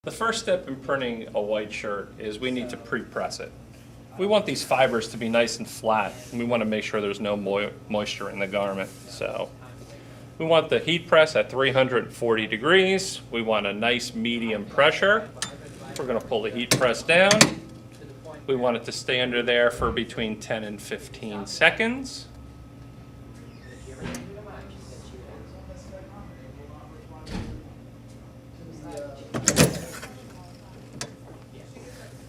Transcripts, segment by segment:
The first step in printing a white shirt is we need to pre-press it. We want these fibers to be nice and flat, and we want to make sure there's no moisture in the garment. So we want the heat press at 340 degrees. We want a nice medium pressure. We're going to pull the heat press down. We want it to stay under there for between 10 and 15 seconds.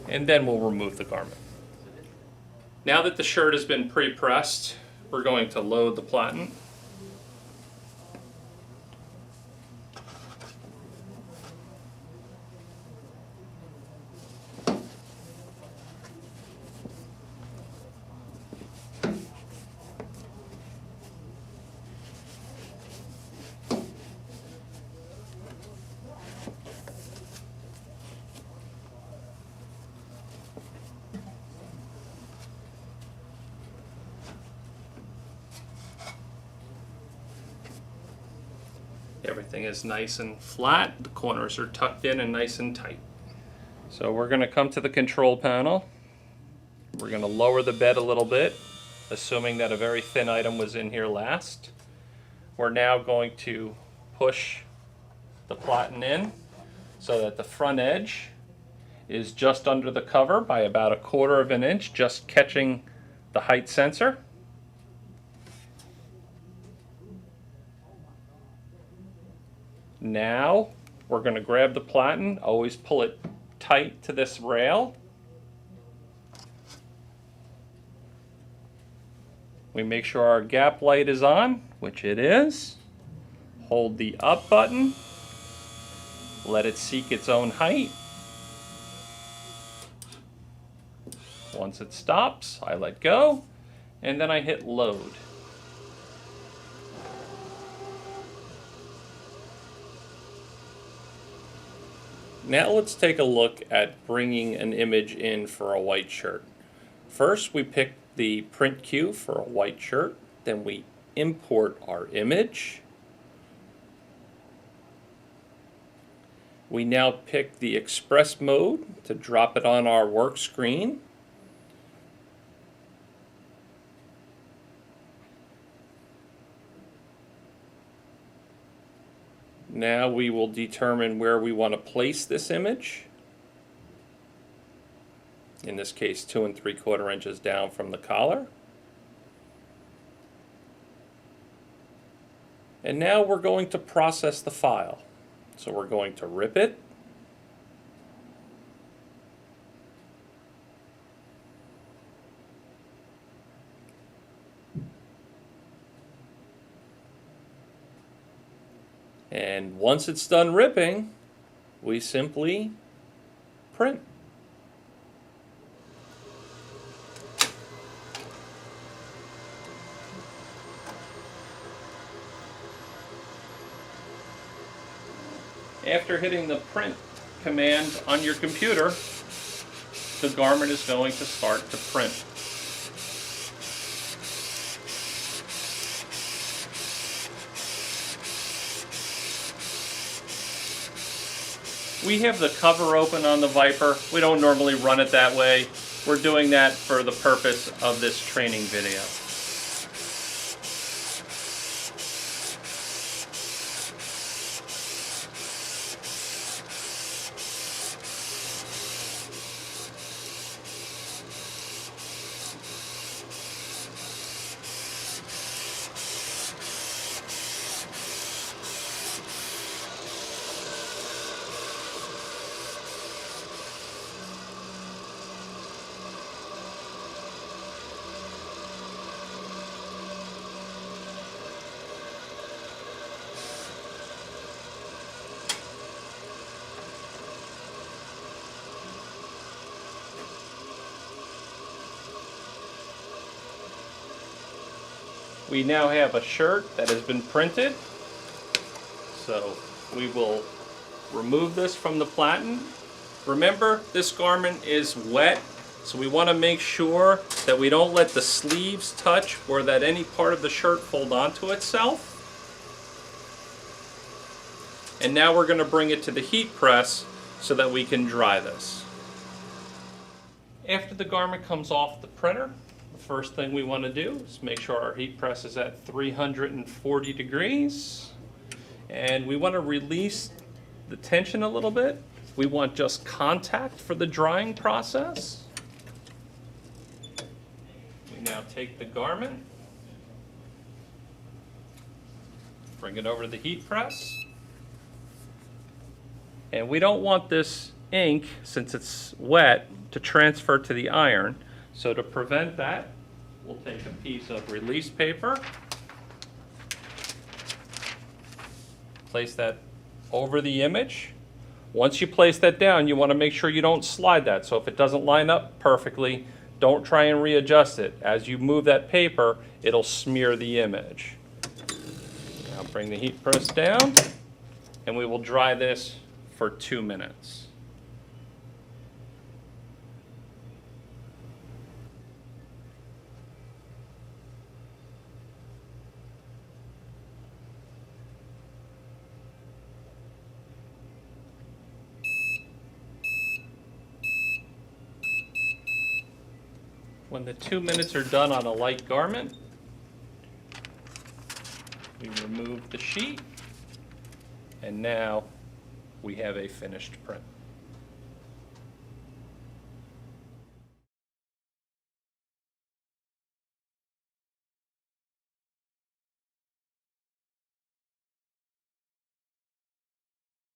And then we'll remove the garment. Now that the shirt has been pre-pressed, we're going to load the platen. Everything is nice and flat. The corners are tucked in and nice and tight. So we're going to come to the control panel. We're going to lower the bed a little bit, assuming that a very thin item was in here last. We're now going to push the platen in so that the front edge is just under the cover by about 1/4 of an inch, just catching the height sensor. Now we're going to grab the platen, always pull it tight to this rail. We make sure our gap light is on, which it is. Hold the up button, let it seek its own height. Once it stops, I let go, and then I hit load. Now let's take a look at bringing an image in for a white shirt. First, we pick the print queue for a white shirt, then we import our image. We now pick the express mode to drop it on our work screen. Now we will determine where we want to place this image. In this case, 2 3/4 inches down from the collar. And now we're going to process the file. So we're going to rip it. And once it's done ripping, we simply print. After hitting the print command on your computer, the garment is going to start to print. We have the cover open on the Viper. We don't normally run it that way. We're doing that for the purpose of this training video. We now have a shirt that has been printed. So we will remove this from the platen. Remember, this garment is wet, so we want to make sure that we don't let the sleeves touch or that any part of the shirt fold onto itself. And now we're going to bring it to the heat press so that we can dry this. After the garment comes off the printer, the first thing we want to do is make sure our heat press is at 340 degrees. And we want to release the tension a little bit. We want just contact for the drying process. We now take the garment, bring it over to the heat press. And we don't want this ink, since it's wet, to transfer to the iron. So to prevent that, we'll take a piece of release paper, place that over the image. Once you place that down, you want to make sure you don't slide that. So if it doesn't line up perfectly, don't try and readjust it. As you move that paper, it'll smear the image. Now bring the heat press down, and we will dry this for 2 minutes. When the 2 minutes are done on a light garment, we remove the sheet, and now we have a finished print.